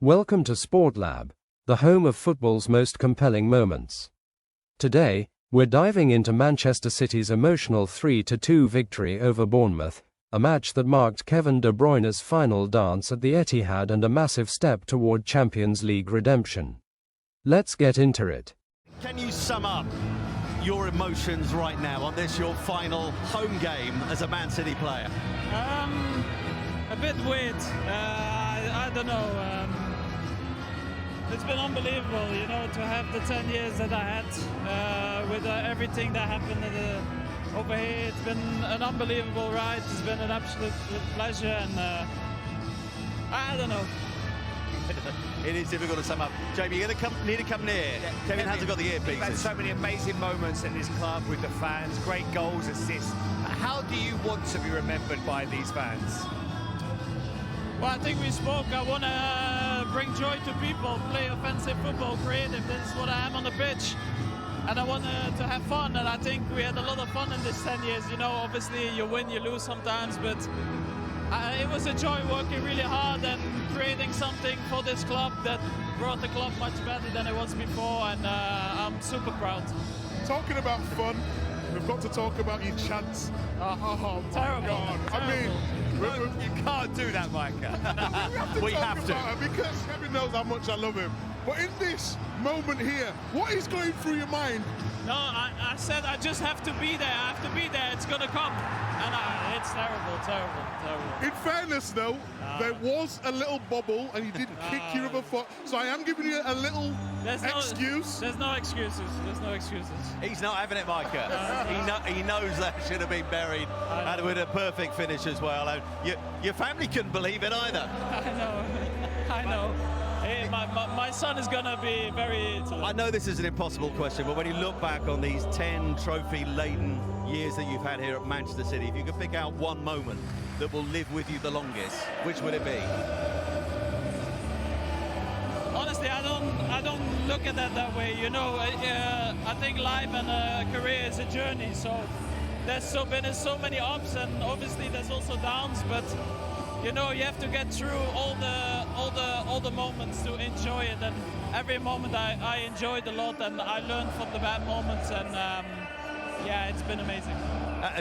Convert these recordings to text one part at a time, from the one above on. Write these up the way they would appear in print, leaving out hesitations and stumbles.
Welcome to Sport Lab, the home of football's most compelling moments. Today, we're diving into Manchester City's emotional 3-2 victory over Bournemouth, a match that marked Kevin De Bruyne's final dance at the Etihad and a massive step toward Champions League redemption. Let's get into it. Can you sum up your emotions right now on this, your final home game as a Man City player? A bit weird. I don't know. It's been unbelievable, you know, to have the 10 years that I had with everything that happened over here. It's been an unbelievable ride. It's been an absolute pleasure, and I don't know. It is difficult to sum up. Jamie, you're going to need to come near. Yeah, Kevin hasn't got the earpieces. We've had so many amazing moments in this club with the fans, great goals, assists. How do you want to be remembered by these fans? Well, I think we spoke. I want to bring joy to people, play offensive football, creative. This is what I am on the pitch. And I want to have fun, and I think we had a lot of fun in this 10 years. You know, obviously you win, you lose sometimes, but it was a joy working really hard and creating something for this club that brought the club much better than it was before, and I'm super proud. Talking about fun, we've got to talk about your chants. Oh my Terrible. God. Terrible. I mean, You can't do that, Micah. we have to. Because Kevin knows how much I love him. But in this moment here, what is going through your mind? No, I said I just have to be there. I have to be there. It's going to come. And it's terrible. In fairness, though, there was a little bobble and you did kick your other foot. So I am giving you a little excuse. There's no excuses. There's no excuses. He's not having it, Micah. He knows that should have been buried, and with a perfect finish as well. And your family couldn't believe it either. I know. Hey, my son is going to be very... I know this is an impossible question, but when you look back on these 10 trophy-laden years that you've had here at Manchester City, if you could pick out one moment that will live with you the longest, which would it be? Honestly, I don't look at that way. You know, I think life and career is a journey. So there's been so many ups, and obviously there's also downs. But you know, you have to get through all the moments to enjoy it. And every moment I enjoyed a lot, and I learned from the bad moments. And yeah, it's been amazing.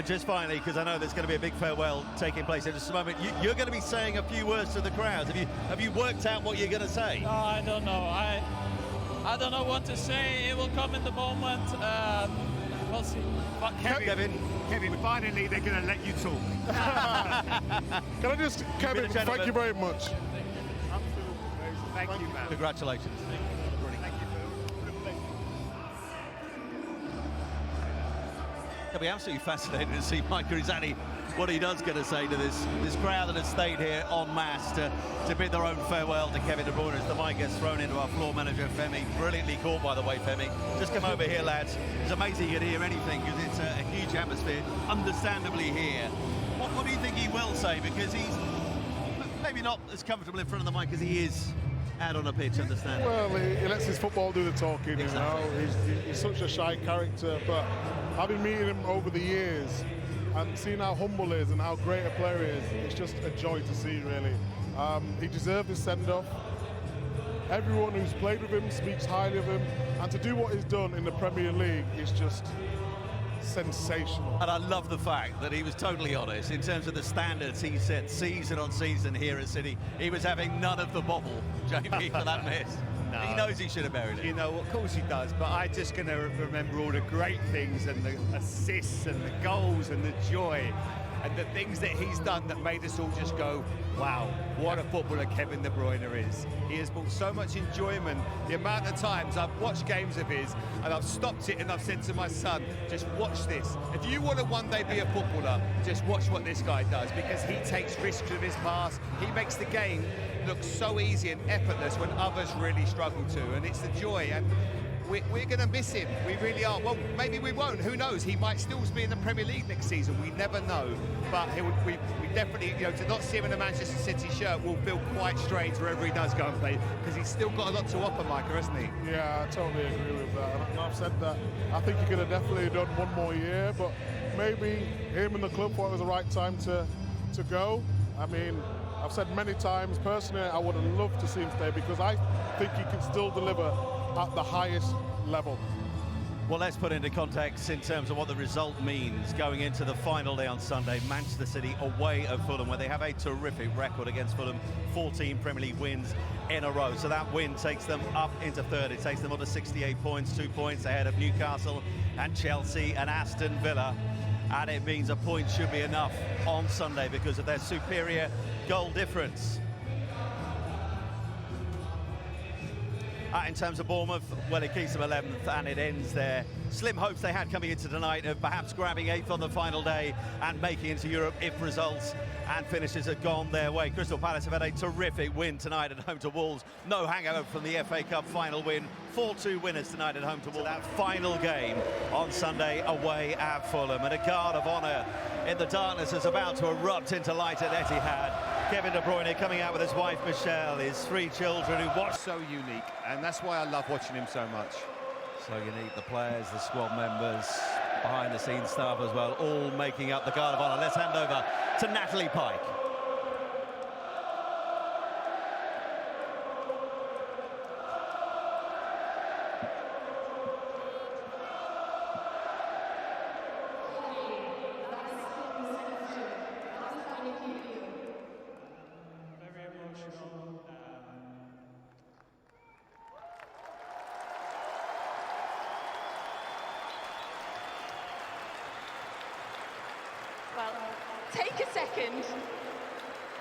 Just finally, because I know there's going to be a big farewell taking place in just a moment, you're going to be saying a few words to the crowd. Have you worked out what you're going to say? No, I don't know. I don't know what to say. It will come in the moment. We'll see. But Kevin, finally they're going to let you talk. Can I just, Kevin, thank you very much. Thank you, man. Congratulations. It'll be absolutely fascinating to see Micah exactly what he does going to say to this crowd that has stayed here en masse to bid their own farewell to Kevin De Bruyne as the mic gets thrown into our floor manager, Femi. Brilliantly caught, by the way, Femi. Just come over here, lads. It's amazing you can hear anything because it's a huge atmosphere, understandably here. What do you think he will say? Because he's maybe not as comfortable in front of the mic as he is out on a pitch, understand? Well, he lets his football do the talking, exactly. You know. He's such a shy character, but I've been meeting him over the years and seeing how humble he is and how great a player he is. It's just a joy to see, really. He deserved his send-off. Everyone who's played with him speaks highly of him, and to do what he's done in the Premier League is just sensational. And I love the fact that he was totally honest in terms of the standards he set season on season here at City. He was having none of the bobble, Jamie, for that miss. No. He knows he should have buried it. You know, of course he does, but I'm just going to remember all the great things and the assists and the goals and the joy and the things that he's done that made us all just go, wow, what a footballer Kevin De Bruyne is. He has brought so much enjoyment. The amount of times I've watched games of his and I've stopped it and I've said to my son, just watch this. If you want to one day be a footballer, just watch what this guy does, because he takes risks with his pass. He makes the game look so easy and effortless when others really struggle to, and it's the joy. And we're going to miss him. We really are. Well, maybe we won't. Who knows? He might still be in the Premier League next season. We never know. But we definitely, you know, to not see him in a Manchester City shirt will feel quite strange wherever he does go and play, because he's still got a lot to offer, Micah, hasn't he? Yeah, I totally agree with that. And I've said that. I think he could have definitely done one more year, but maybe him and the club thought it was the right time to go. I mean, I've said many times, personally, I would have loved to see him stay because I think he can still deliver at the highest level. Well, let's put into context in terms of what the result means going into the final day on Sunday. Manchester City away at Fulham, where they have a terrific record against Fulham, 14 Premier League wins in a row. So that win takes them up into third. It takes them up to 68 points, 2 points ahead of Newcastle and Chelsea and Aston Villa. And it means a point should be enough on Sunday because of their superior goal difference. In terms of Bournemouth, well, it keeps them 11th and it ends their slim hopes they had coming into tonight of perhaps grabbing 8th on the final day and making into Europe if results and finishes had gone their way. Crystal Palace have had a terrific win tonight at home to Wolves. No hangover from the FA Cup final win. 4-2 winners tonight at home to Wolves. That final game on Sunday away at Fulham. And a guard of honour in the darkness is about to erupt into light at Etihad. Kevin De Bruyne coming out with his wife Michelle, his 3 children who watch. So unique, and that's why I love watching him so much. So unique, the players, the squad members, behind the scenes staff as well, all making up the guard of honour. Let's hand over to Natalie Pike. Well, take a second.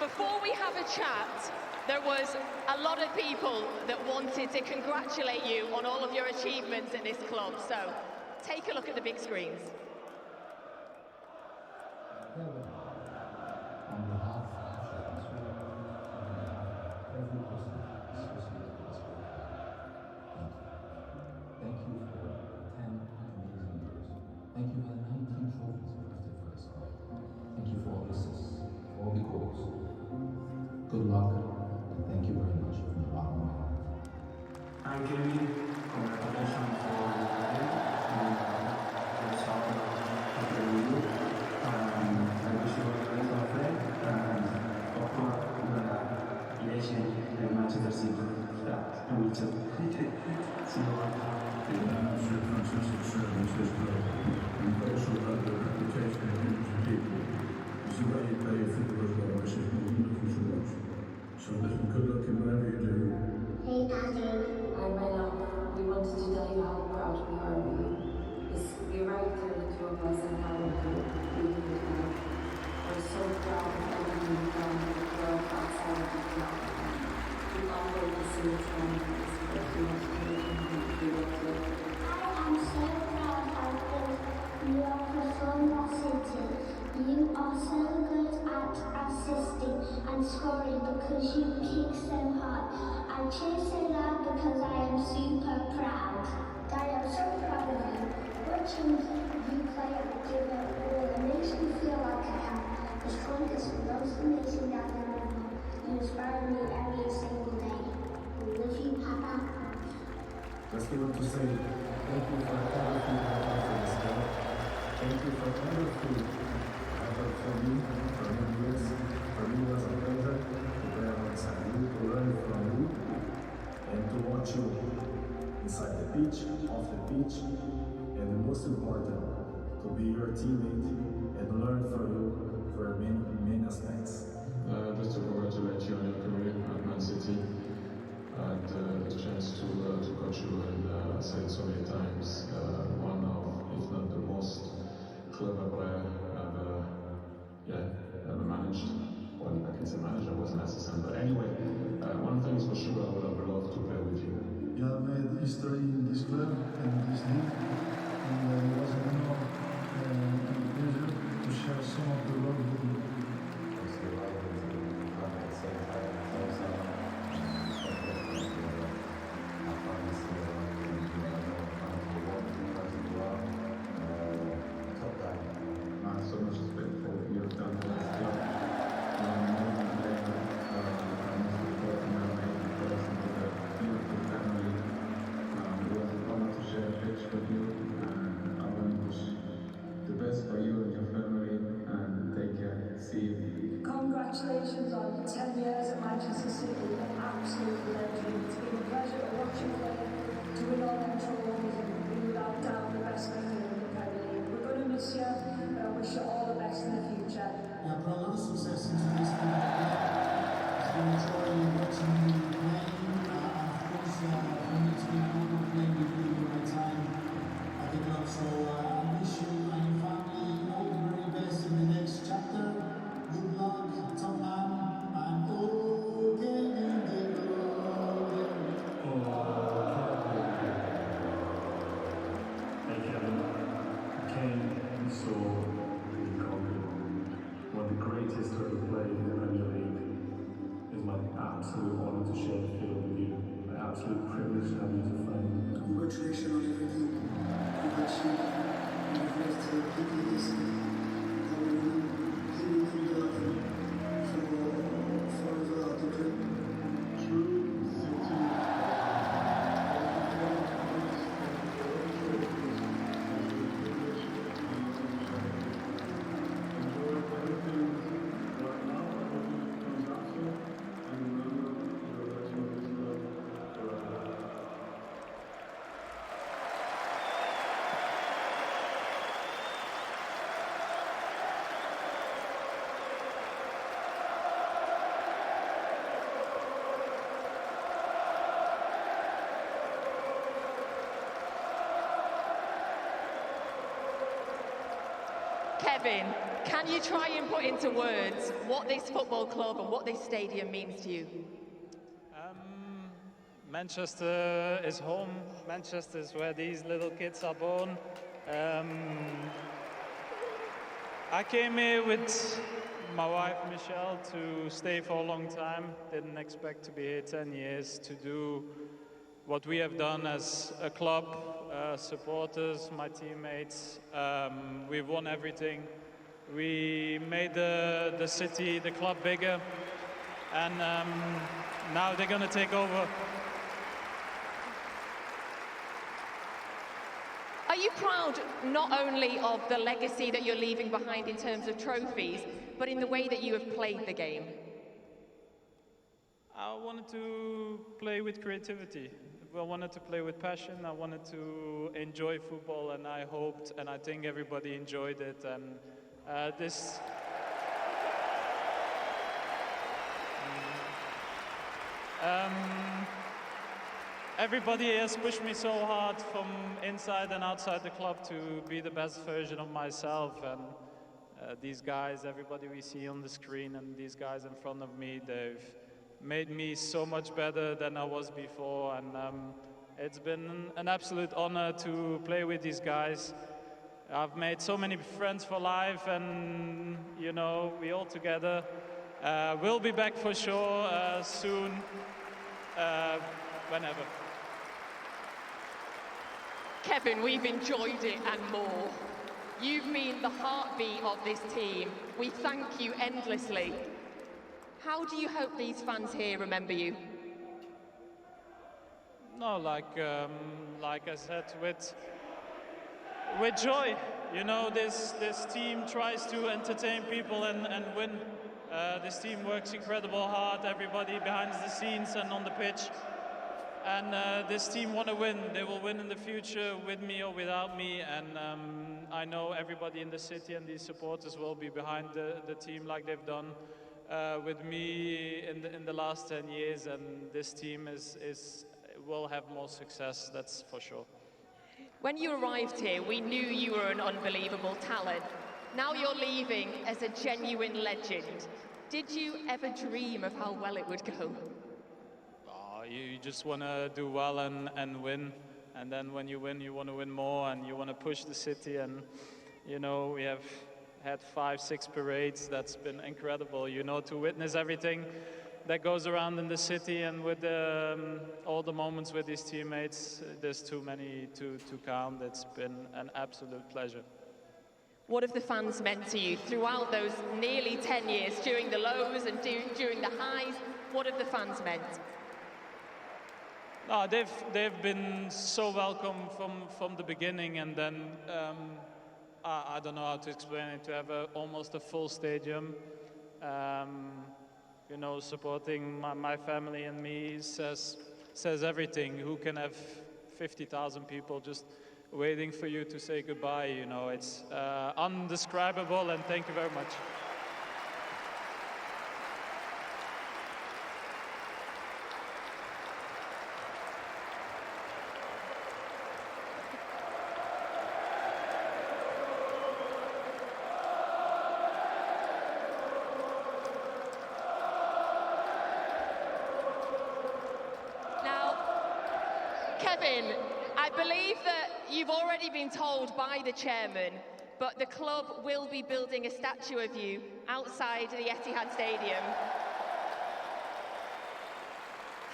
Before we have a chat, there was a lot of people that wanted to congratulate you on all of your achievements at this club. So take a look at the big screens. Thank you for 19 trophies for the first club. Thank you for all the assists, for all the goals. Good luck, and thank you very much from the bottom of my heart. Thank you, congratulations for the day, and that's all I can do. I wish you all the best of luck, and of course, the legend and Manchester City. To each other. See you later. And also have the reputation of beautiful people. It's the way you play your football as well, which is wonderful to watch. So listen, good luck in whatever you do. Hey Daddy, I'm my love. We wanted to tell you how proud we are of you. We arrived here, the 2 of us, and how we we're so proud of everything you've done for the world outside of the club. We can't wait to see it from you. I am so proud of you are performing City. You are so good at assisting and scoring because you kick so hard. I cheer so loud because I am super proud. Daddy, I'm so proud of you. Watching you play and give it all, it makes me feel like I am the strongest and most amazing dad ever. You inspire me every single day. We love you, Papa. Just want to say thank you for everything you have done for this club. Thank you for everything you have done for me, for many years. For me, it was a pleasure to play alongside you, to learn from you, and to watch you inside the pitch, off the pitch, and the most important, to be your teammate and learn from you for many aspects. Just to congratulate you on your career at Man City. I had the chance to coach you, and I said so many times, one of, if not the most clever player I've ever managed. Well, I can say manager, wasn't assistant, but anyway, one thing is for sure, I would have loved to play with you. You have made history in this club and this league, and it was an honor and a pleasure to share some of the love with you. Kevin, can you try and put into words what this football club and what this stadium means to you? Manchester is home. Manchester is where these little kids are born. I came here with my wife Michelle to stay for a long time. Didn't expect to be here 10 years to do what we have done as a club, supporters, my teammates. We've won everything. We made the city, the club bigger, and now they're gonna take over. Are you proud not only of the legacy that you're leaving behind in terms of trophies, but in the way that you have played the game? I wanted to play with creativity. I wanted to play with passion. I wanted to enjoy football, and I hoped, and I think everybody enjoyed it. And this. Everybody has pushed me so hard from inside and outside the club to be the best version of myself. And these guys, everybody we see on the screen, and these guys in front of me, they've made me so much better than I was before. And it's been an absolute honor to play with these guys. I've made so many friends for life, and you know, we all together. We'll be back for sure soon, whenever. Kevin, we've enjoyed it and more. You've been the heartbeat of this team. We thank you endlessly. How do you hope these fans here remember you? No, like I said, with joy. You know, this team tries to entertain people and win. This team works incredible hard, everybody behind the scenes and on the pitch. And this team want to win. They will win in the future with me or without me. And I know everybody in the city and these supporters will be behind the team like they've done with me in the last 10 years. And this team will have more success, that's for sure. When you arrived here, we knew you were an unbelievable talent. Now you're leaving as a genuine legend. Did you ever dream of how well it would go? You just want to do well and win, and then when you win, you want to win more, and you want to push the city. And you know, we have had 5-6 parades. That's been incredible. You know, to witness everything that goes around in the city, and with all the moments with these teammates, there's too many to count. It's been an absolute pleasure. What have the fans meant to you throughout those nearly 10 years, during the lows and during the highs? What have the fans meant? No, they've been so welcome from the beginning, and then I don't know how to explain it, to have almost a full stadium. You know, supporting my family and me says everything. Who can have 50,000 people just waiting for you to say goodbye? You know, it's undescribable, and thank you very much. Kevin, I believe that you've already been told by the chairman, but the club will be building a statue of you outside the Etihad Stadium.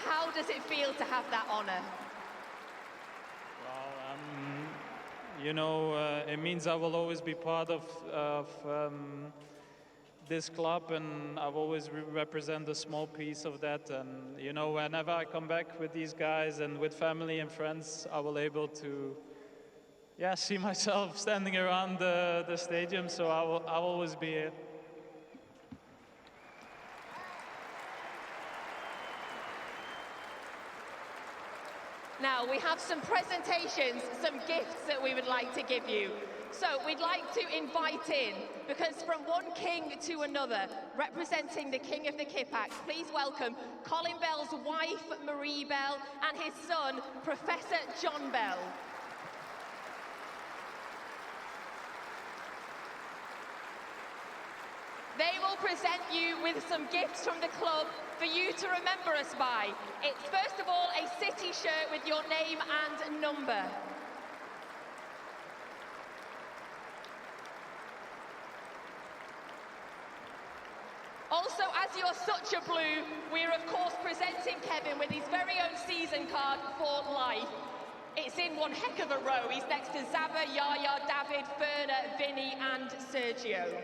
How does it feel to have that honour? Well, you know, it means I will always be part of this club, and I've always represent a small piece of that. And you know, whenever I come back with these guys and with family and friends, I will able to, see myself standing around the stadium. So I'll always be here. Now, we have some presentations, some gifts that we would like to give you. So we'd like to invite in, because from one king to another, representing the King of the Kipak, please welcome Colin Bell's wife, Marie Bell, and his son, Professor John Bell. present you with some gifts from the club for you to remember us by. It's first of all a City shirt with your name and number. Also, as you're such a blue, we're of course presenting Kevin with his very own season card for life. It's in one heck of a row. He's next to Zaba, Yaya, David, Ferner, Vinny and Sergio.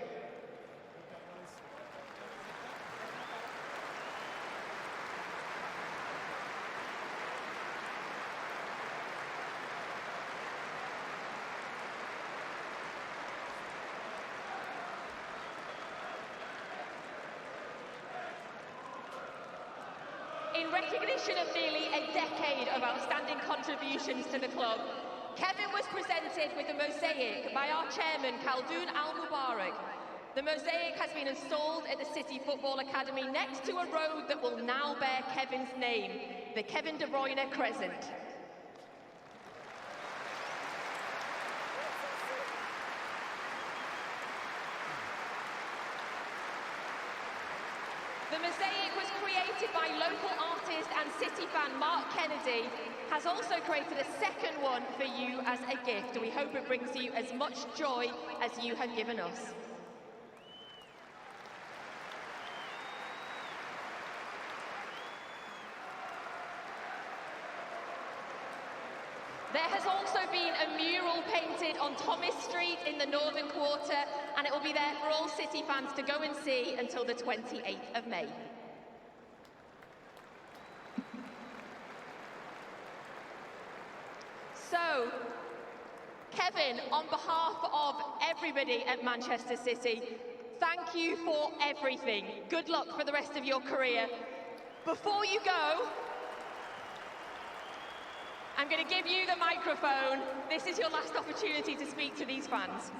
In recognition of nearly a decade of outstanding contributions to the club, Kevin was presented with a mosaic by our chairman, Khaldoon Al-Mubarak. The mosaic has been installed at the City Football Academy next to a road that will now bear Kevin's name, the Kevin De Bruyne Crescent. The mosaic was created by local artist and City fan Mark Kennedy, has also created a second one for you as a gift. We hope it brings you as much joy as you have given us. There has also been a mural painted on Thomas Street in the Northern Quarter, and it will be there for all City fans to go and see until the 28th of May. So, Kevin, on behalf of everybody at Manchester City, thank you for everything. Good luck for the rest of your career. Before you go, I'm going to give you the microphone. This is your last opportunity to speak to these fans.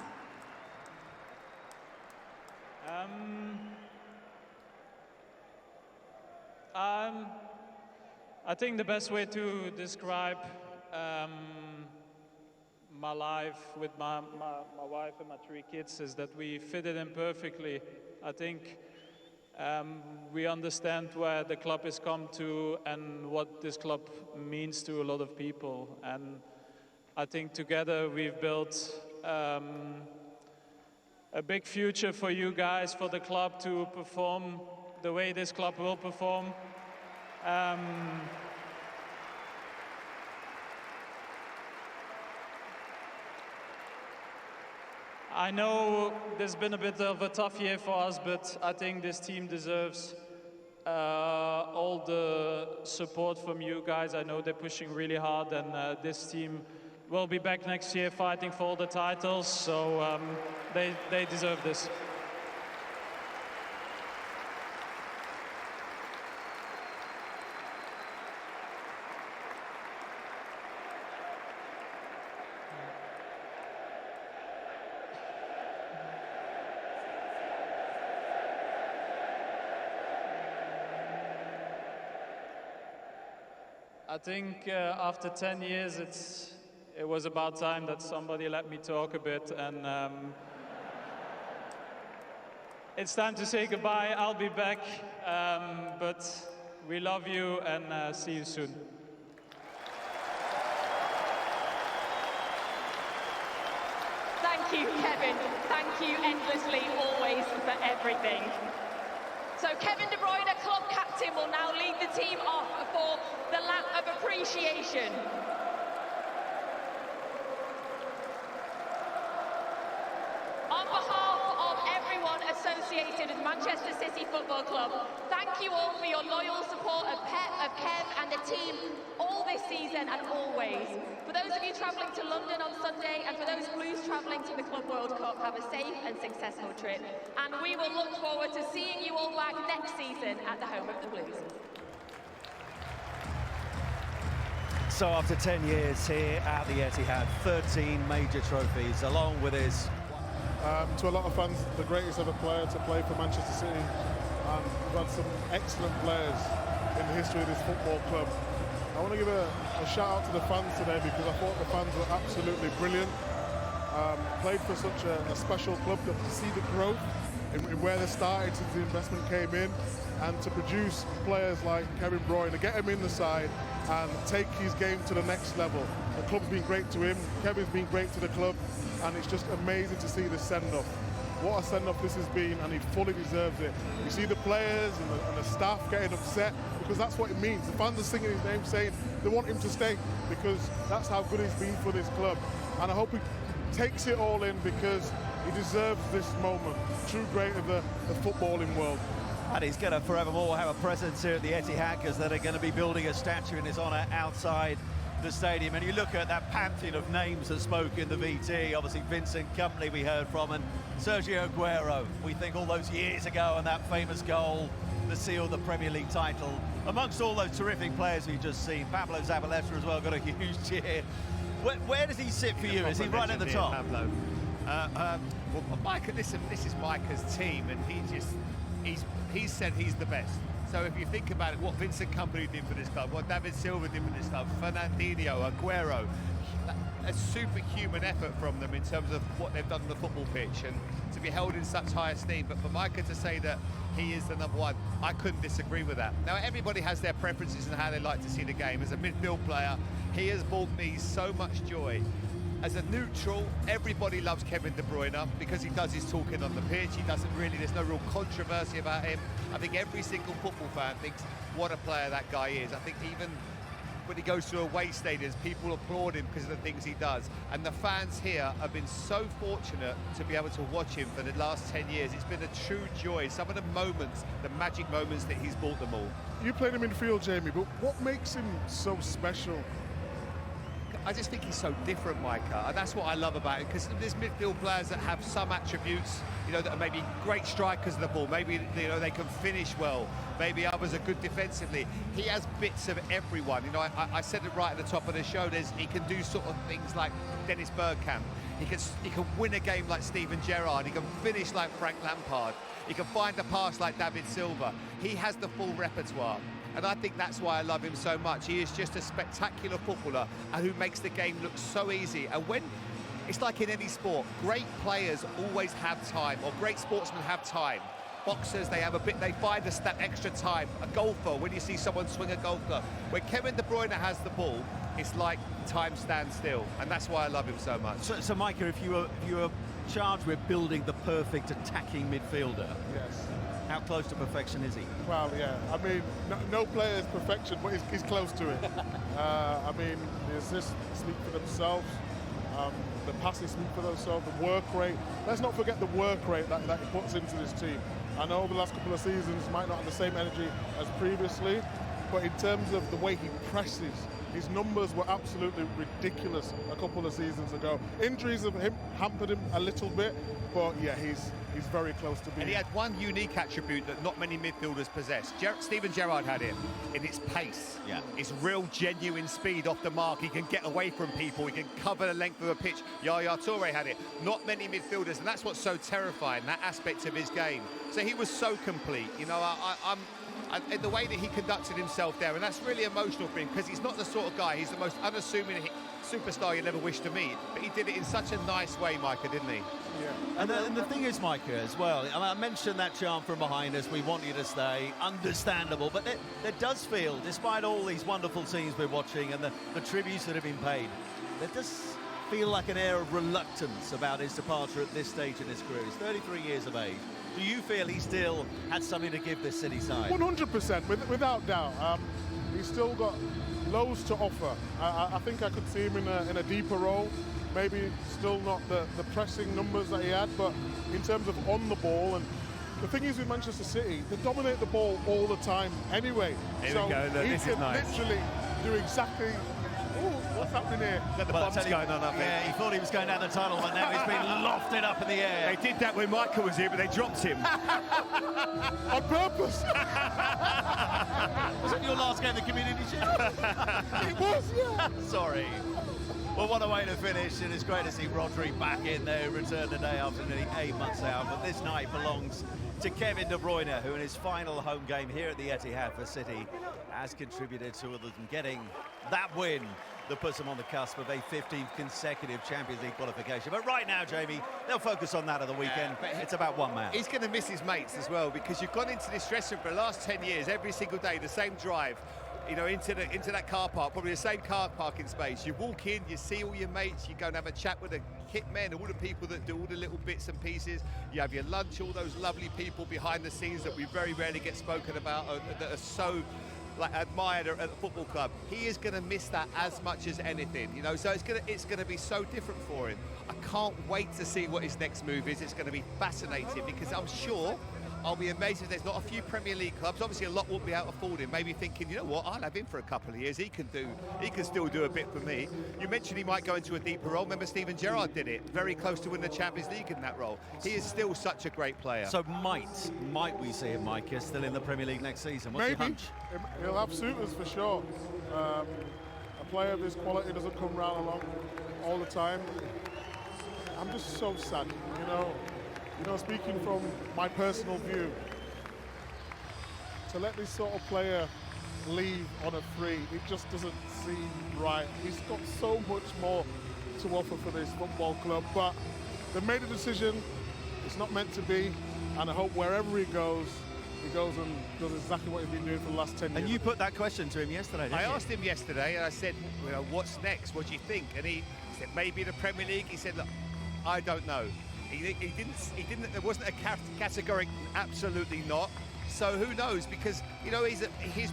I think the best way to describe my life with my wife and my 3 kids is that we fit it in perfectly. I think we understand where the club has come to and what this club means to a lot of people. And I think together we've built a big future for you guys, for the club to perform the way this club will perform. I know there's been a bit of a tough year for us, but I think this team deserves all the support from you guys. I know they're pushing really hard, and this team will be back next year fighting for all the titles, so they deserve this. I think after 10 years, it was about time that somebody let me talk a bit, and it's time to say goodbye. I'll be back, but we love you and see you soon. Thank you, Kevin. Thank you endlessly, always, for everything. So Kevin De Bruyne, club captain, will now lead the team off for the lap of appreciation. On behalf of everyone associated with Manchester City Football Club, thank you all for your loyal support of Pep, of Kev and the team all this season and always. For those of you travelling to London on Sunday and for those Blues travelling to the Club World Cup, have a safe and successful trip. And we will look forward to seeing you all back next season at the home of the Blues. So after 10 years here at the Etihad, 13 major trophies along with his... To a lot of fans, the greatest ever player to play for Manchester City. We've had some excellent players in the history of this football club. I want to give a shout out to the fans today because I thought the fans were absolutely brilliant. Played for such a special club, to see the growth in where they started since the investment came in, and to produce players like Kevin Bruyne, to get him in the side and take his game to the next level. The club's been great to him, Kevin's been great to the club, and it's just amazing to see this send-off. What a send-off this has been, and he fully deserves it. You see the players and the staff getting upset, because that's what it means. The fans are singing his name, saying they want him to stay, because that's how good he's been for this club. And I hope he takes it all in, because he deserves this moment. True great of the footballing world. And he's going to forevermore have a presence here at the Etihad, because they're going to be building a statue in his honour outside the stadium. And you look at that pantheon of names that spoke in the VT, obviously Vincent Kompany we heard from, and Sergio Aguero, we think all those years ago, and that famous goal that sealed the Premier League title. Amongst all those terrific players we've just seen, Pablo Zabaleta as well got a huge cheer. Where does he sit for you? Is he right at the top? Pablo. Well, Micah, listen, this is Micah's team, and he said he's the best. So if you think about it, what Vincent Kompany did for this club, what David Silva did for this club, Fernandinho, Aguero, a superhuman effort from them in terms of what they've done on the football pitch, and to be held in such high esteem. But for Micah to say that he is the number one, I couldn't disagree with that. Now, everybody has their preferences and how they like to see the game. As a midfield player, he has brought me so much joy. As a neutral, everybody loves Kevin De Bruyne because he does his talking on the pitch. There's no real controversy about him. I think every single football fan thinks what a player that guy is. I think even when he goes to away stadiums, people applaud him because of the things he does. And the fans here have been so fortunate to be able to watch him for the last 10 years. It's been a true joy. Some of the moments, the magic moments that he's brought them all. You played him in midfield, Jamie, but what makes him so special? I just think he's so different, Micah, and that's what I love about him, because there's midfield players that have some attributes, that are maybe great strikers of the ball, maybe, they can finish well, maybe others are good defensively. He has bits of everyone. I said it right at the top of the show, he can do sort of things like Dennis Bergkamp. He can win a game like Steven Gerrard. He can finish like Frank Lampard. He can find a pass like David Silva. He has the full repertoire. And I think that's why I love him so much. He is just a spectacular footballer who makes the game look so easy. And when, it's like in any sport, great players always have time, or great sportsmen have time. Boxers, they find that extra time. A golfer, when you see someone swing a golf club. When Kevin De Bruyne has the ball, it's like time stands still. And that's why I love him so much. So Micah, if you were charged with building the perfect attacking midfielder, yes, how close to perfection is he? Well, yeah, I mean, no player is perfection, but he's close to it. I mean, the assists speak for themselves, the passes speak for themselves, the work rate. Let's not forget the work rate that he puts into this team. I know the last couple of seasons might not have the same energy as previously, but in terms of the way he presses, his numbers were absolutely ridiculous a couple of seasons ago. Injuries have hampered him a little bit, but yeah, he's very close to being. And he had one unique attribute that not many midfielders possess. Steven Gerrard had it in its pace. Yeah. It's real, genuine speed off the mark. He can get away from people. He can cover the length of a pitch. Yaya Toure had it. Not many midfielders, and that's what's so terrifying, that aspect of his game. So he was so complete. In the way that he conducted himself there, and that's really emotional for him, because he's not the sort of guy, he's the most unassuming superstar you'll ever wish to meet, but he did it in such a nice way, Micah, didn't he? Yeah. And the thing is, Micah, as well, I mentioned that chant from behind us, we want you to stay, understandable, but there does feel, despite all these wonderful scenes we're watching and the tributes that have been paid, there does feel like an air of reluctance about his departure at this stage in his career. He's 33 years of age. Do you feel he still had something to give this City side? 100%, without doubt. He's still got loads to offer. I think I could see him in a deeper role. Maybe still not the pressing numbers that he had, but in terms of on the ball, and the thing is with Manchester City, they dominate the ball all the time anyway. Here we go, look, he this can is nice. Literally do exactly. Oh, what's happening here? The bomb's going on up Yeah, he thought he was going down the tunnel, but now he's been lofted up in the air. They did that when Michael was here, but they dropped him. On purpose. Was it your last game of the Community Shield? It was, yeah. Sorry. Well, what a way to finish, and it's great to see Rodri back in there, return today after nearly 8 months out. But this night belongs to Kevin De Bruyne, who in his final home game here at the Etihad for City has contributed to them getting that win that puts them on the cusp of a 15th consecutive Champions League qualification. But right now, Jamie, they'll focus on that at the weekend. It's about one man. He's going to miss his mates as well, because you've gone into this dressing room for the last 10 years, every single day, the same drive, you know, into that car park, probably the same car parking space. You walk in, you see all your mates, you go and have a chat with the kit men, all the people that do all the little bits and pieces. You have your lunch, all those lovely people behind the scenes that we very rarely get spoken about, that are so admired at the football club. He is going to miss that as much as anything, you know. So it's going to be so different for him. I can't wait to see what his next move is. It's going to be fascinating, because I'm sure I'll be amazed if there's not a few Premier League clubs. Obviously, a lot won't be able to afford him. Maybe thinking, you know what, I'll have him for a couple of years. He can still do a bit for me. You mentioned he might go into a deeper role. Remember, Steven Gerrard did it, very close to winning the Champions League in that role. He is still such a great player. So might we see him, Mike, still in the Premier League next season? What's your hunch? He'll have suitors for sure. A player of his quality doesn't come round along all the time. I'm just so sad, you know, speaking from my personal view, to let this sort of player leave on a free, it just doesn't seem right. He's got so much more to offer for this football club, but they made a decision. It's not meant to be, and I hope wherever he goes and does exactly what he's been doing for the last 10 years. And you put that question to him yesterday, didn't you? I asked him yesterday, and I said, you know, what's next? What do you think? And he said, maybe the Premier League. He said, look, I don't know. He didn't. There wasn't a categoric absolutely not. So who knows? Because, you know, he's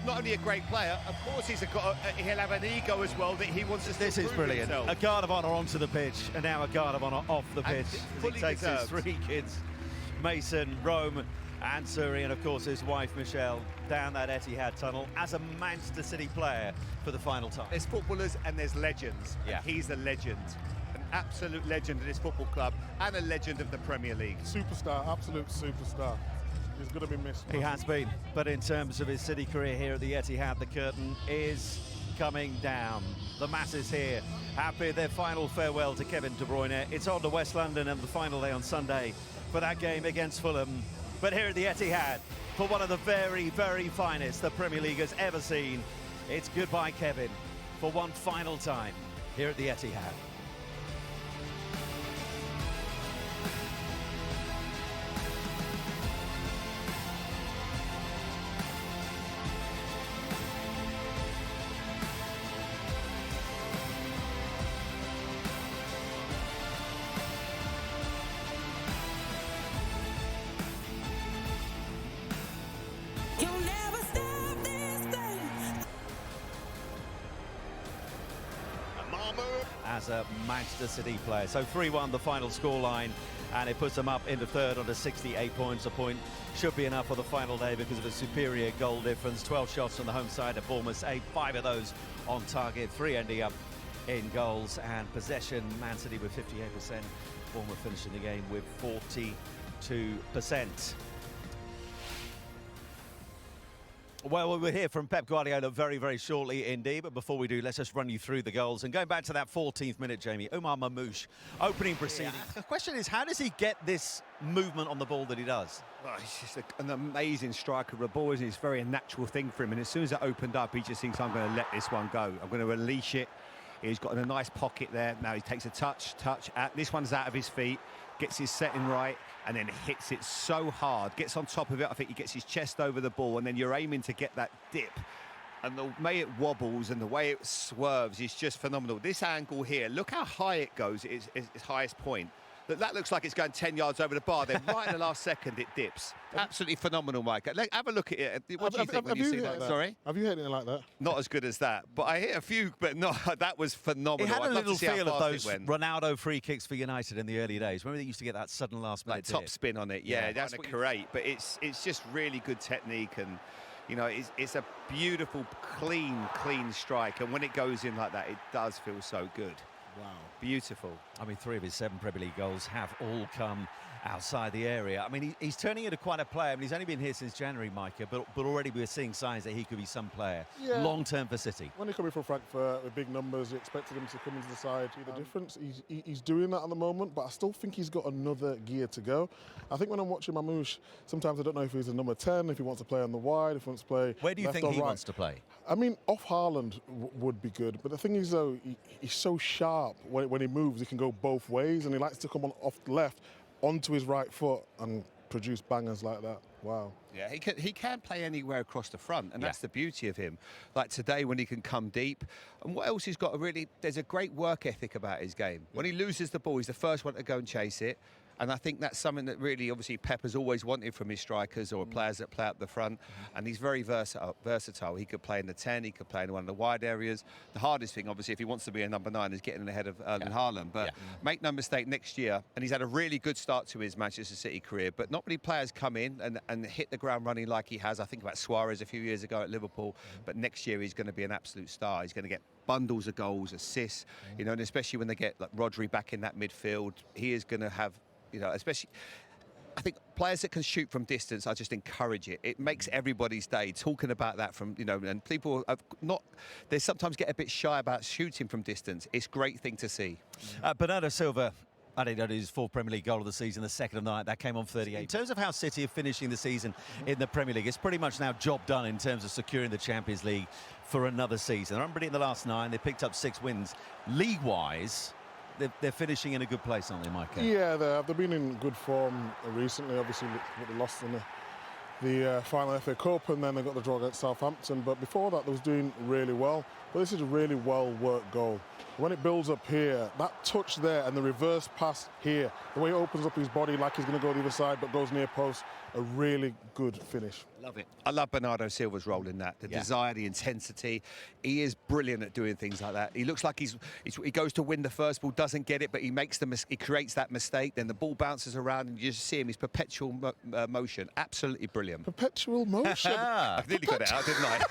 not only a great player. Of course, he'll have an ego as well that he wants to. This is brilliant. Himself. A guard of honour onto the pitch, and now a guard of honour off the pitch. He takes his three kids, Mason, Rome, and Suri, and of course his wife Michelle, down that Etihad tunnel as a Manchester City player for the final time. There's footballers and there's legends. Yeah. And he's a legend. Absolute legend of this football club and a legend of the Premier League. Superstar, absolute superstar. He's going to be missed. He has been, but in terms of his City career here at the Etihad, the curtain is coming down. The masses here have bid their final farewell to Kevin De Bruyne. It's on to West London and the final day on Sunday for that game against Fulham. But here at the Etihad, for one of the very, very finest the Premier League has ever seen, it's goodbye Kevin for one final time here at the Etihad. As a Manchester City player. So 3-1 the final scoreline, and it puts them up into third on 68 points. A point should be enough for the final day because of a superior goal difference. 12 shots on the home side of Bournemouth, 5 of those on target, 3 ending up in goals, and possession, Man City with 58%, Bournemouth finishing the game with 42%. Well, we'll hear from Pep Guardiola very, very shortly indeed, but before we do, let's just run you through the goals. And going back to that 14th minute, Jamie, Omar Mamouche, opening proceedings. Yeah. The question is, how does he get this movement on the ball that he does? Well, he's just an amazing striker of the ball, isn't it? It's a very natural thing for him, and as soon as it opened up, he just thinks, I'm going to let this one go. I'm going to release it. He's got a nice pocket there. Now he takes a touch. This one's out of his feet, gets his setting right, and then hits it so hard, gets on top of it. I think he gets his chest over the ball, and then you're aiming to get that dip. And the way it wobbles and the way it swerves is just phenomenal. This angle here, look how high it goes, it's its highest point. That looks like it's going 10 yards over the bar. Then right in the last second, it dips. Absolutely phenomenal, Mike. Have a look at it. What do you think when you see that? Sorry? Have you hit anything like that? Not as good as that. But I hit a few, but no, that was phenomenal. It had a little feel of those Ronaldo free kicks for United in the early days. Remember they used to get that sudden last minute top spin on it. Yeah, that's great. But it's just really good technique, and you know, it's a beautiful, clean strike. And when it goes in like that, it does feel so good. Wow, beautiful. I mean, 3 of his 7 Premier League goals have all come outside the area. I mean, he's turning into quite a player. I mean, he's only been here since January, Micah, but already we're seeing signs that he could be some player long-term for City. When he coming from Frankfurt with big numbers, you expected him to come into the side. The difference, he's doing that at the moment, but I still think he's got another gear to go. I think when I'm watching Mamouche, sometimes I don't know if he's a number 10, if he wants to play on the wide, if he wants to play Where do you left think or he right. wants to play? I mean, off Haaland would be good, but the thing is, though, he's so sharp when he moves, he can go both ways, and he likes to come on off the left onto his right foot and produce bangers like that. Wow. Yeah, he can play anywhere across the front, and that's the beauty of him. Like today, when he can come deep. And what else he's got? There's a great work ethic about his game. When he loses the ball, he's the first one to go and chase it. And I think that's something that really, obviously, Pep has always wanted from his strikers or players that play up the front. And he's very versatile. He could play in the 10, he could play in one of the wide areas. The hardest thing, obviously, if he wants to be a number 9, is getting ahead of Erling Haaland. But make no mistake, next year, and he's had a really good start to his Manchester City career, but not many players come in and hit the ground running like he has. I think about Suarez a few years ago at Liverpool. But next year, he's going to be an absolute star. He's going to get bundles of goals, assists, you know, and especially when they get like Rodri back in that midfield, he is going to have, you know, especially, I think players that can shoot from distance, I just encourage it. It makes everybody's day talking about that from, you know, and people have they sometimes get a bit shy about shooting from distance. It's a great thing to see. Bernardo Silva added his 4th Premier League goal of the season, the second of the night. That came on 38. In terms of how City are finishing the season in the Premier League, it's pretty much now job done in terms of securing the Champions League for another season. They're unbeaten in the last 9. They picked up 6 wins. League-wise, they're finishing in a good place, aren't they, Micah? Yeah, they've been in good form recently. Obviously, they lost in the final FA Cup, and then they got the draw against Southampton. But before that, they was doing really well. But this is a really well-worked goal. When it builds up here, that touch there and the reverse pass here, the way he opens up his body like he's going to go the other side but goes near post, a really good finish. Love it. I love Bernardo Silva's role in that. The desire, the intensity. He is brilliant at doing things like that. He looks like he goes to win the first ball, doesn't get it, but he creates that mistake. Then the ball bounces around and you just see him. His perpetual motion. Absolutely brilliant. Perpetual motion. I nearly got it out, didn't I?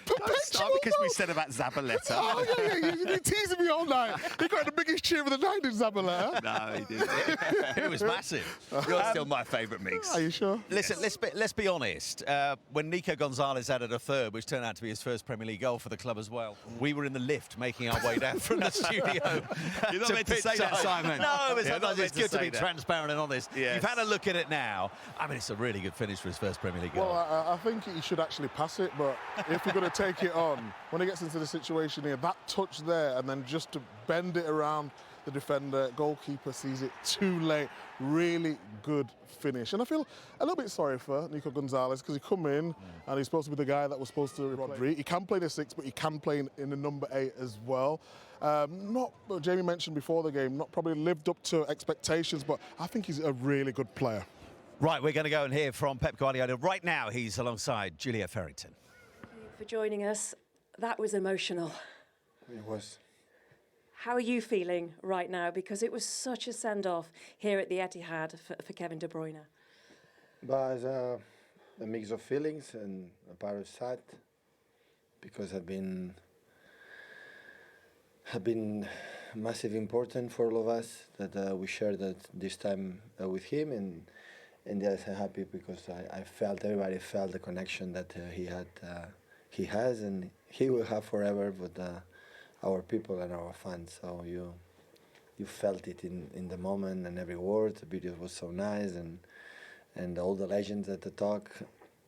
Perpetual because we said about Zabaleta. Oh, yeah. You've been teasing me all night. He got the biggest cheer of the night in Zabaleta. No, he didn't. It was massive. You're still my favourite mix. Are you sure? Listen, let's be honest. When Nico González added a 3rd, which turned out to be his first Premier League goal for the club as well, we were in the lift making our way down from the studio. You're not meant to say that, Simon. No, but sometimes it's good to be that. transparent and honest. Yes. You've had a look at it now. I mean, it's a really good finish for his first Premier League goal. Well, I think he should actually pass it, but if we're going to take it on, when he gets into the situation here, that touch there and then just to bend it around the defender, goalkeeper sees it too late. Really good finish. And I feel a little bit sorry for Nico González because he come in and he's supposed to be the guy that was supposed to Rodri. He can play the 6, but he can play in the number 8 as well. Jamie mentioned before the game, not probably lived up to expectations, but I think he's a really good player. Right, we're going to go and hear from Pep Guardiola. Right now, he's alongside Julia Ferrington. Thank you for joining us. That was emotional. It was. How are you feeling right now? Because it was such a send-off here at the Etihad for Kevin De Bruyne. But it's a mix of feelings and a part of sad because have been massive important for all of us that we shared this time with him, and yes, I'm happy because everybody felt the connection that he has and he will have forever with our people and our fans. So you felt it in the moment and every word. The video was so nice and all the legends at the talk,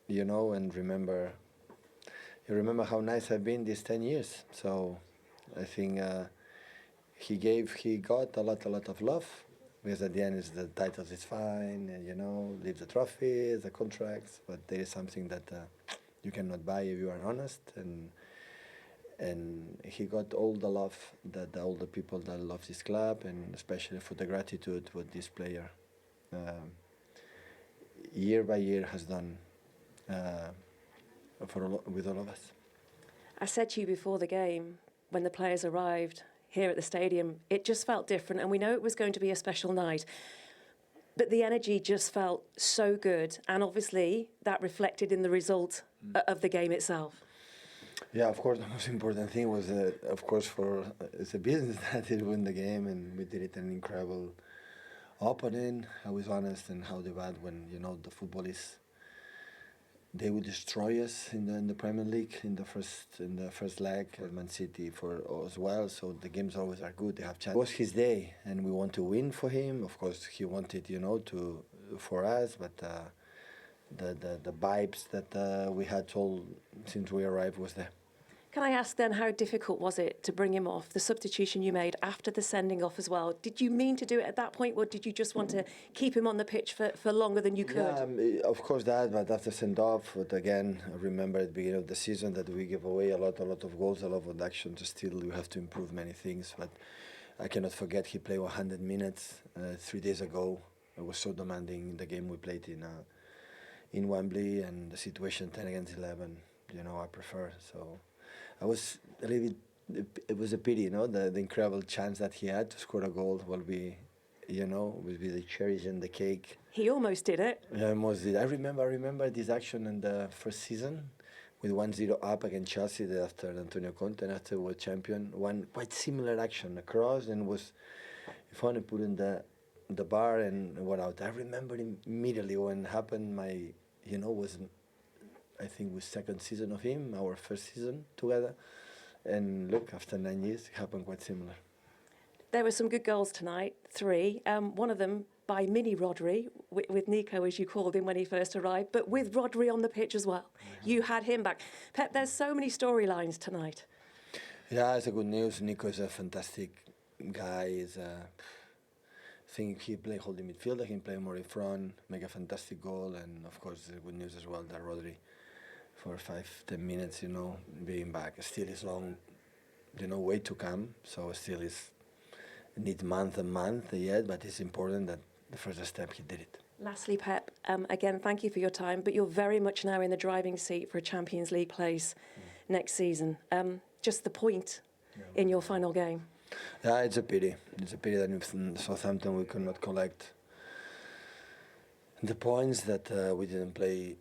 you know, and you remember how nice I've been these 10 years. So I think he got a lot of love, because at the end the titles is fine, and, you know, leave the trophies, the contracts, but there is something that you cannot buy if you are honest, and he got all the love that all the people that love this club, and especially for the gratitude what this player year by year has done with all of us. I said to you before the game, when the players arrived here at the stadium, it just felt different, and we know it was going to be a special night. But the energy just felt so good, and obviously that reflected in the result of the game itself. Yeah, of course, the most important thing was, of course, for it's a business that it win the game, and we did it an incredible opening. I was honest and how they bad when the football is. They would destroy us in the Premier League in the first leg. Man City for as well. So the games always are good. They have chance. It was his day, and we want to win for him. Of course, he wanted for us, but the vibes that we had told since we arrived was there. Can I ask then, how difficult was it to bring him off? The substitution you made after the sending off as well. Did you mean to do it at that point, or did you just want to keep him on the pitch for longer than you could? Yeah, of course that, but after send off, but again, I remember at the beginning of the season that we give away a lot of goals, a lot of actions. Still, we have to improve many things, but I cannot forget he played 100 minutes 3 days ago. It was so demanding, the game we played in Wembley, and the situation 10 against 11, I prefer. So I was a little bit, it was a pity, the incredible chance that he had to score a goal will be the cherries and the cake. He almost did it. Yeah, almost did. I remember this action in the first season with 1-0 up against Chelsea after Antonio Conte, and after we were champion. One quite similar action, a cross, and was finally put in the bar and went out. I remember immediately when it happened. Was I think was second season of him, our first season together. And look, after 9 years, it happened quite similar. There were some good goals tonight, 3. One of them by Mini Rodri, with Nico, as you called him when he first arrived, but with Rodri on the pitch as well. Mm-hmm. You had him back. Pep, there's so many storylines tonight. Yeah, it's a good news. Nico is a fantastic guy. I think he play holding midfielder, he can play more in front, make a fantastic goal, and of course the good news as well that Rodri for 5-10 minutes, being back. Still is long, way to come, so still is need month yet, but it's important that the first step he did it. Lastly, Pep, again, thank you for your time, but you're very much now in the driving seat for a Champions League place next season. Just the point in your final game. Yeah, it's a pity. It's a pity that in Southampton we could not collect the points, that we didn't play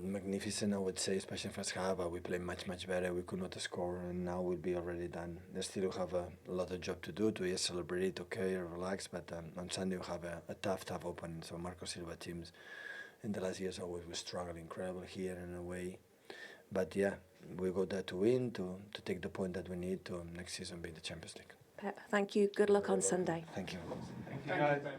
magnificent, I would say, especially in first half, but we played much better. We could not score, and now we'll be already done. They still have a lot of job to do, to celebrate it, okay, relax, but on Sunday we have a tough opening. So Marco Silva teams in the last years always were struggling incredible here and away. But yeah, we go there to win, to take the point that we need to next season be in the Champions League. Pep, thank you. Good luck on Sunday. Thank you. Thank you.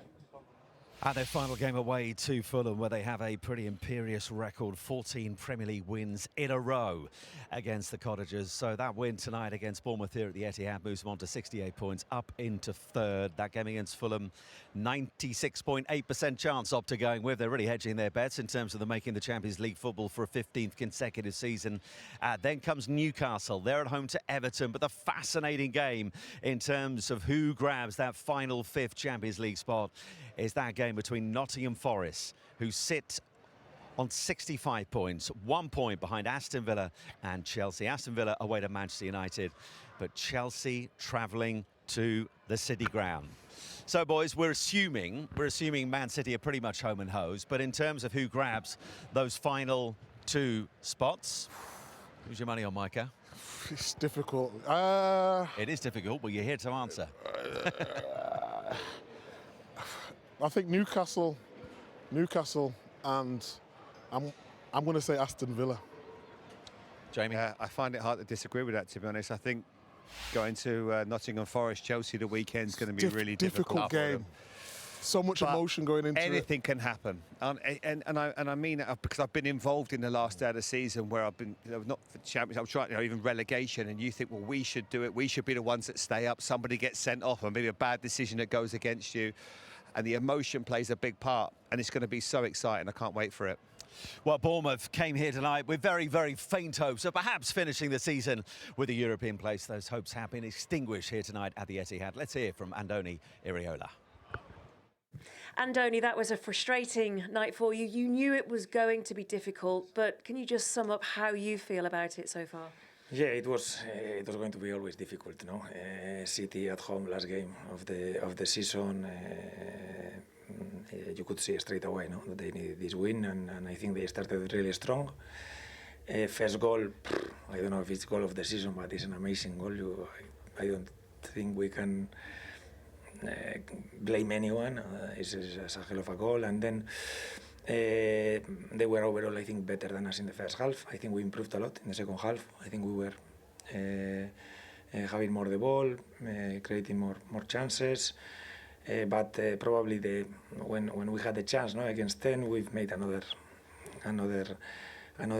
At their final game away to Fulham, where they have a pretty imperious record, 14 Premier League wins in a row against the Cottagers. So that win tonight against Bournemouth here at the Etihad moves them on to 68 points, up into third. That game against Fulham, 96.8% chance Opta going with. They're really hedging their bets in terms of them making the Champions League football for a 15th consecutive season. Then comes Newcastle. They're at home to Everton, but the fascinating game in terms of who grabs that final 5th Champions League spot is that game between Nottingham Forest, who sit on 65 points, 1 point behind Aston Villa and Chelsea. Aston Villa away to Manchester United, but Chelsea travelling to the City ground. So, boys, we're assuming Man City are pretty much home and hosed, but in terms of who grabs those final 2 spots, who's your money on, Micah? It's difficult. It is difficult, but you're here to answer. I think Newcastle, and I'm going to say Aston Villa. Jamie? I find it hard to disagree with that, to be honest. I think going to Nottingham Forest, Chelsea the weekend's going to be really difficult game. So much emotion going into anything can happen, and I mean it because I've been involved in the last day of the season where I've been not for champions, I'm trying even relegation, and you think, well, we should do it. We should be the ones that stay up. Somebody gets sent off, and maybe a bad decision that goes against you. And the emotion plays a big part, and it's going to be so exciting. I can't wait for it. Well, Bournemouth came here tonight with very, very faint hopes of perhaps finishing the season with a European place. Those hopes have been extinguished here tonight at the Etihad. Let's hear from Andoni Iraola. Andoni, that was a frustrating night for you. You knew it was going to be difficult, but can you just sum up how you feel about it so far? Yeah, it was going to be always difficult, you know. City at home, last game of the season. You could see straight away, no, that they needed this win, and I think they started really strong. First goal, I don't know if it's goal of the season, but it's an amazing goal. I don't think we can blame anyone. It's a hell of a goal. And then they were overall, I think, better than us in the first half. I think we improved a lot in the second half. I think we were having more the ball, creating more chances. But probably when we had the chance, against 10, we've made another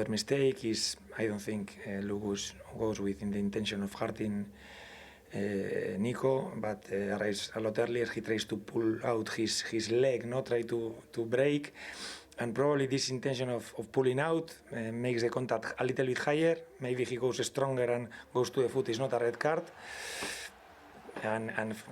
mistake. I don't think Lugus goes with the intention of hurting Nico, but arrives a lot earlier. He tries to pull out his leg, try to break, and probably this intention of pulling out makes the contact a little bit higher. Maybe he goes stronger and goes to the foot. It's not a red card. And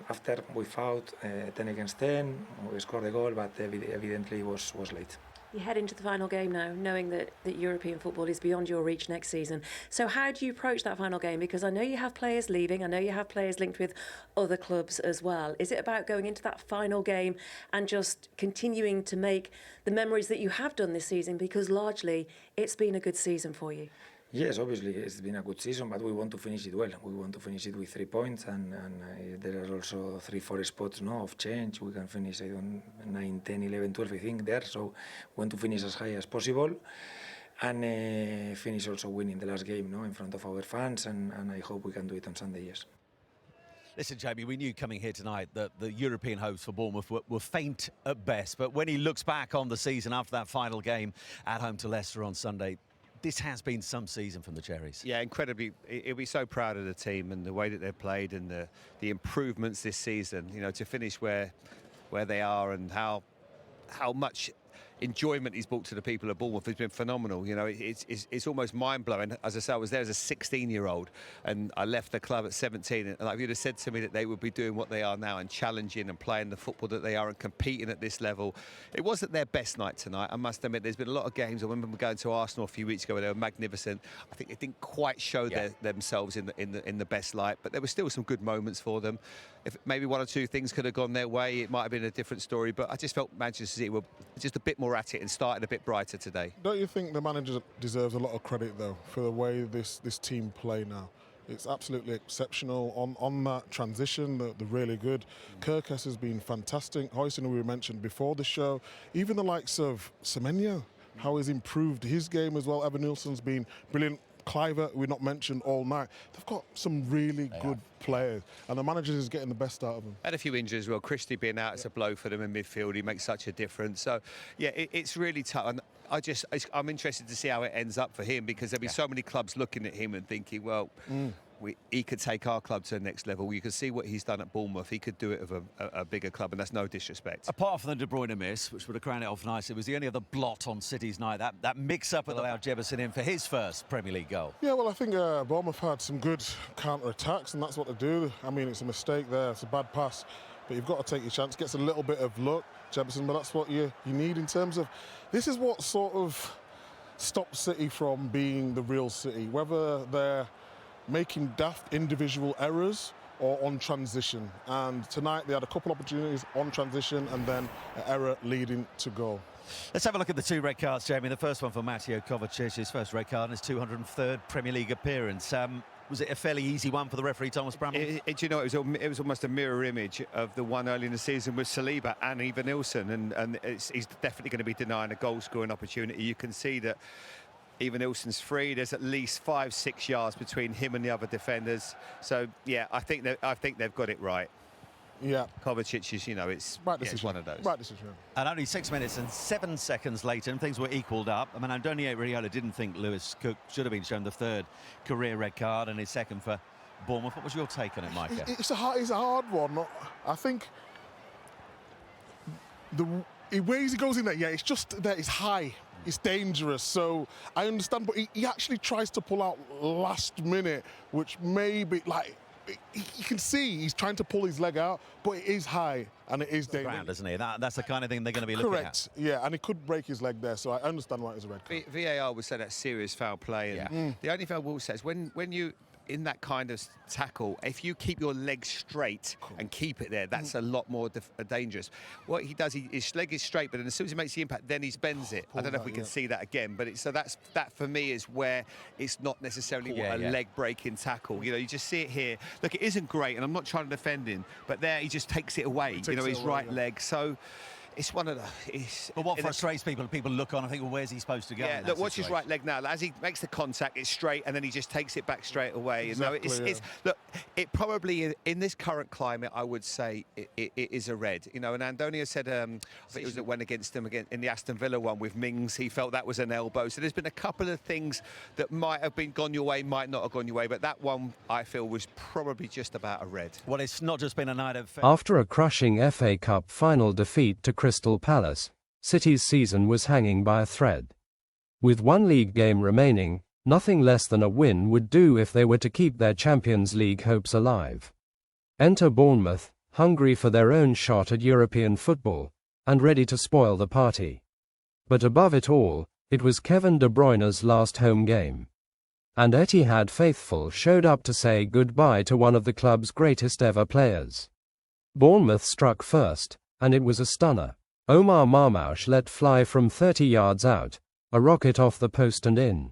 after we fought 10 against 10, we scored the goal, but evidently was late. You head into the final game now, knowing that European football is beyond your reach next season. So how do you approach that final game? Because I know you have players leaving, I know you have players linked with other clubs as well. Is it about going into that final game and just continuing to make the memories that you have done this season? Because largely, it's been a good season for you. Yes, obviously it's been a good season, but we want to finish it well. We want to finish it with 3 points, and there are also 3-4 spots of change. We can finish 9, 10, 11, 12, I think, there. So we want to finish as high as possible, and finish also winning the last game in front of our fans, and I hope we can do it on Sunday, yes. Listen, Jamie, we knew coming here tonight that the European hopes for Bournemouth were faint at best, but when he looks back on the season after that final game at home to Leicester on Sunday, this has been some season from the Cherries. Yeah, incredibly. He'll be so proud of the team and the way that they've played and the improvements this season. To finish where they are and how much enjoyment he's brought to the people of Bournemouth has been phenomenal. It's almost mind-blowing. As I say, I was there as a 16-year-old and I left the club at 17, and if you'd have said to me that they would be doing what they are now and challenging and playing the football that they are and competing at this level, it wasn't their best night tonight. I must admit, there's been a lot of games. I remember going to Arsenal a few weeks ago where they were magnificent. I think they didn't quite show themselves in the best light, but there were still some good moments for them. If maybe 1 or 2 things could have gone their way, it might have been a different story, but I just felt Manchester City were just a bit more at it and started a bit brighter today. Don't you think the manager deserves a lot of credit, though, for the way this team play now? It's absolutely exceptional on that transition. They're really good. Kirkes has been fantastic. Hoyson, who we mentioned before the show. Even the likes of Ceremonial, how he's improved his game as well. Evan Nilsson's been brilliant. Cliver, we've not mentioned all night. They've got some really good players, and the manager is getting the best out of them. Had a few injuries as well. Christie being out, it's a blow for them in midfield. He makes such a difference. So, yeah, it's really tough. And I'm interested to see how it ends up for him, because there'll be so many clubs looking at him and thinking, well, he could take our club to the next level. You can see what he's done at Bournemouth. He could do it with a bigger club, and that's no disrespect. Apart from the De Bruyne miss, which would have crowned it off nicely, it was the only other blot on City's night. That mix-up that allowed Jefferson in for his first Premier League goal. Yeah, well, I think Bournemouth had some good counter-attacks, and that's what they do. I mean, it's a mistake there. It's a bad pass, but you've got to take your chance. Gets a little bit of luck, Jefferson, but that's what you need in terms of... This is what sort of stops City from being the real City, whether they're making daft individual errors or on transition. And tonight they had a couple opportunities on transition and then an error leading to goal. Let's have a look at the 2 red cards, Jamie. The first one for Mateo Kovacic, his first red card in his 203rd Premier League appearance. Was it a fairly easy one for the referee, Thomas Bramall? Do you know, it was almost a mirror image of the one early in the season with Saliba and even Nilsson, and he's definitely going to be denying a goal-scoring opportunity. You can see that even Nilsson's free. There's at least 5-6 yards between him and the other defenders. So yeah, I think they've got it right. Yeah, Kovacic is, it's one of those. Right decision. And only 6 minutes and 7 seconds later, and things were equalled up. I mean, Andoni Raiola didn't think Lewis Cook should have been shown the 3rd career red card and his 2nd for Bournemouth. What was your take on it, Micah? It's a hard one. I think the way he goes in there, it's just that it's high. It's dangerous, so I understand, but he actually tries to pull out last minute, which maybe, you can see he's trying to pull his leg out, but it is high and it is dangerous. Ground, isn't he? That's the kind of thing they're going to be looking at. Correct, yeah, and he could break his leg there, so I understand why it's a red card. VAR would say that's serious foul play, and the only thing I will say is when you... in that kind of tackle, if you keep your leg straight and keep it there, that's a lot more dangerous. What he does, his leg is straight, but then as soon as he makes the impact, then he bends it. I don't know if we can see that again, but so that for me is where it's not necessarily a leg-breaking tackle. You know, you just see it here. Look, it isn't great, and I'm not trying to defend him, but there he just takes it away. You know, his right leg. So. It's one of the... But what frustrates people look on and think, well, where's he supposed to go? Yeah, look, watch his right leg now. As he makes the contact, it's straight, and then he just takes it back straight away. Exactly, Look, it probably, in this current climate, I would say it is a red. You know, and Antonio said, I think it was that went against him again in the Aston Villa one with Mings. He felt that was an elbow. So there's been a couple of things that might have gone your way, might not have gone your way, but that one, I feel, was probably just about a red. Well, it's not just been a night of... After a crushing FA Cup final defeat to Crystal Palace, City's season was hanging by a thread. With one league game remaining, nothing less than a win would do if they were to keep their Champions League hopes alive. Enter Bournemouth, hungry for their own shot at European football, and ready to spoil the party. But above it all, it was Kevin De Bruyne's last home game. And Etihad faithful showed up to say goodbye to one of the club's greatest ever players. Bournemouth struck first, and it was a stunner. Omar Marmoush let fly from 30 yards out, a rocket off the post and in.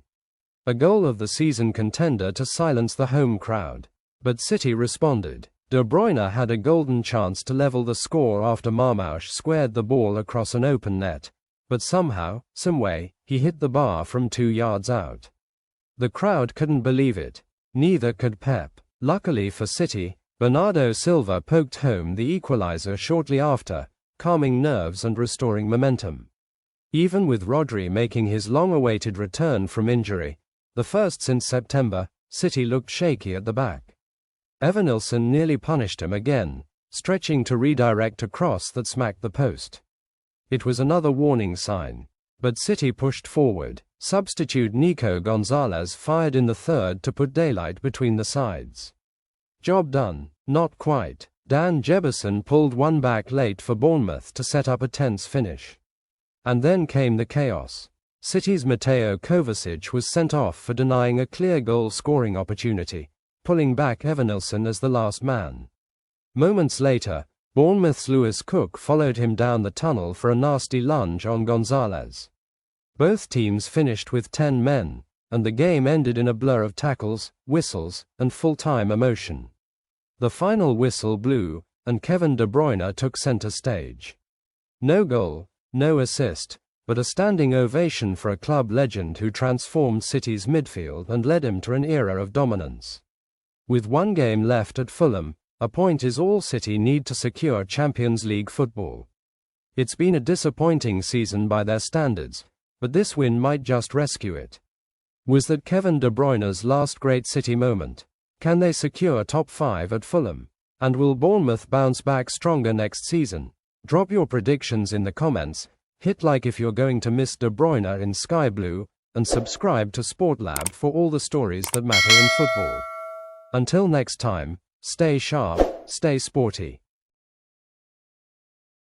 A goal of the season contender to silence the home crowd. But City responded. De Bruyne had a golden chance to level the score after Marmoush squared the ball across an open net, but somehow, someway, he hit the bar from 2 yards out. The crowd couldn't believe it. Neither could Pep. Luckily for City, Bernardo Silva poked home the equalizer shortly after, calming nerves and restoring momentum. Even with Rodri making his long-awaited return from injury, the first since September, City looked shaky at the back. Evanilson nearly punished him again, stretching to redirect a cross that smacked the post. It was another warning sign, but City pushed forward. Substitute Nico González fired in the third to put daylight between the sides. Job done? Not quite. Dan Jebison pulled one back late for Bournemouth to set up a tense finish. And then came the chaos. City's Mateo Kovacic was sent off for denying a clear goal-scoring opportunity, pulling back Evanilson as the last man. Moments later, Bournemouth's Lewis Cook followed him down the tunnel for a nasty lunge on González. Both teams finished with 10 men, and the game ended in a blur of tackles, whistles, and full-time emotion. The final whistle blew, and Kevin De Bruyne took center stage. No goal, no assist, but a standing ovation for a club legend who transformed City's midfield and led him to an era of dominance. With one game left at Fulham, a point is all City need to secure Champions League football. It's been a disappointing season by their standards, but this win might just rescue it. Was that Kevin De Bruyne's last great City moment? Can they secure top 5 at Fulham? And will Bournemouth bounce back stronger next season? Drop your predictions in the comments, hit like if you're going to miss De Bruyne in sky blue, and subscribe to SportLab for all the stories that matter in football. Until next time, stay sharp, stay sporty.